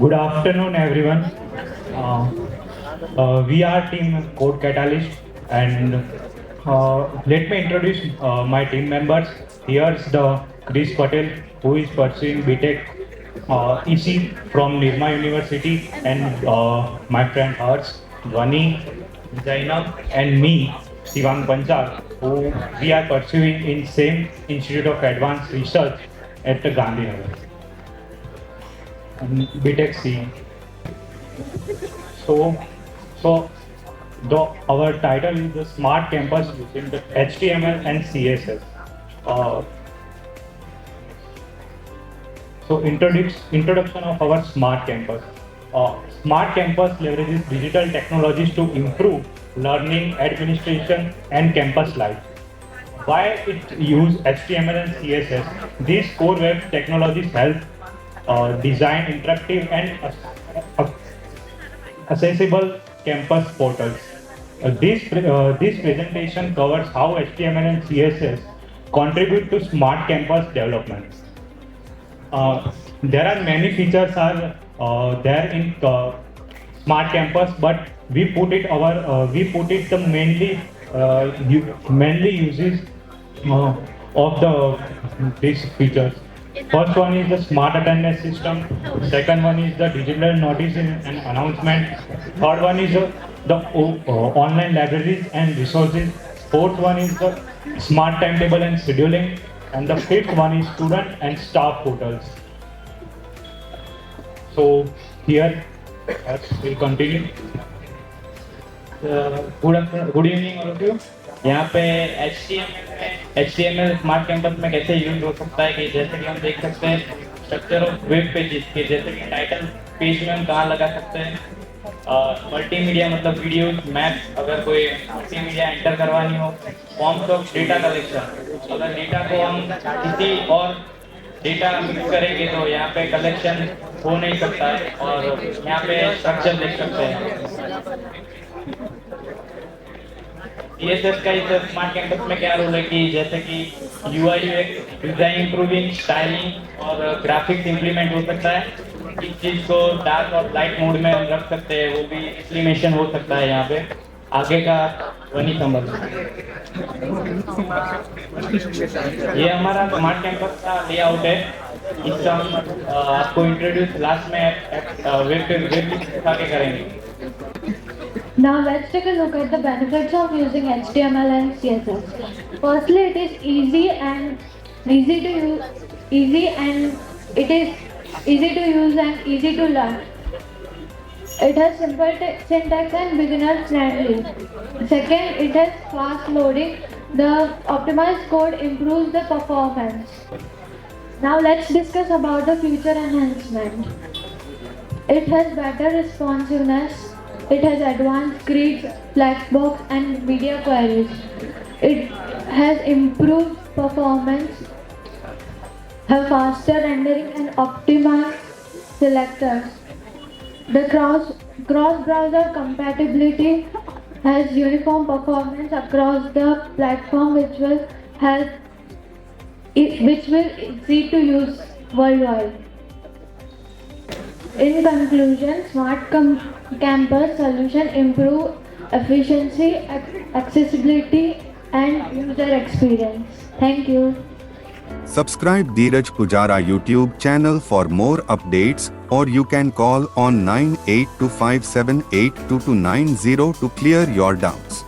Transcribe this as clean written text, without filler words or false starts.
Good afternoon, everyone. Uh, we are Team Code Catalyst, and let me introduce my team members. Here's the Chris Patel, who is pursuing BTech EC from Nirma University, and my friend Hers, Vani, Zainab, and me, Sivang Panchal, who we are pursuing in same Institute of Advanced Research at the Gandhinagar. BTech C. So, our title is the Smart Campus using the HTML and CSS. Uh, introduction of our Smart Campus. Smart Campus leverages digital technologies to improve learning, administration, and campus life. Why it use HTML and CSS? These core web technologies help design interactive and accessible campus portals. This presentation covers how HTML and CSS contribute to smart campus development. There are many features are there in smart campus, but we put it the mainly uses of these features. First one is the smart attendance system. Second one is the digital notice and announcement. Third one is the online libraries and resources. Fourth one is the smart timetable and scheduling. And the fifth one is student and staff portals. So here we'll continue. Good evening all of you. यहाँ पे HTML smart campus में कैसे use हो सकता है कि जैसे कि हम देख सकते हैं स्ट्रक्चर ऑफ वेब पेजेस के, जैसे कि टाइटल पेज में हम कहाँ लगा सकते हैं, मल्टीमीडिया मतलब वीडियोस, मैप्स, अगर कोई मल्टीमीडिया एंटर करवानी हो, फॉर्म्स ऑफ डेटा कलेक्शन, अगर डेटा को हम किसी और डेटा मिक्स करेंगे तो यहाँ पे कलेक्शन हो नहीं सकता है, और यहाँ पे स्ट्रक्चर देख सकते हैं। CSS का इस स्मार्ट कैंपस में क्या रोल है कि जैसे कि UI UX design improving, styling और ग्राफिक्स इंप्लीमेंट हो सकता है। इस चीज को डार्क और लाइट मोड में हम रख सकते हैं, वो भी इंप्लीमेंटेशन हो सकता है। यहाँ पे आगे का वही संभल। ये हमारा स्मार्ट कैंपस का लेआउट है। इसका हम आपको इंट्रोड्यूस लास्ट में वेब दिखा के करेंगे। Now let's take a look at the benefits of using HTML and CSS. Firstly, it is easy to use and easy to learn. It has simple syntax and beginner friendly. Second, it has fast loading. The optimized code improves the performance. Now let's discuss about the feature enhancement. It has better responsiveness. It has advanced grids, flexbox and media queries. It has improved performance, have faster rendering and optimized selectors. The cross-browser compatibility has uniform performance across the platform, which will easy to use worldwide. In conclusion, smart campus solution improve efficiency, accessibility and user experience. Thank you. Subscribe Dhiraj Poojara YouTube channel for more updates, or you can call on 9825782290 to clear your doubts.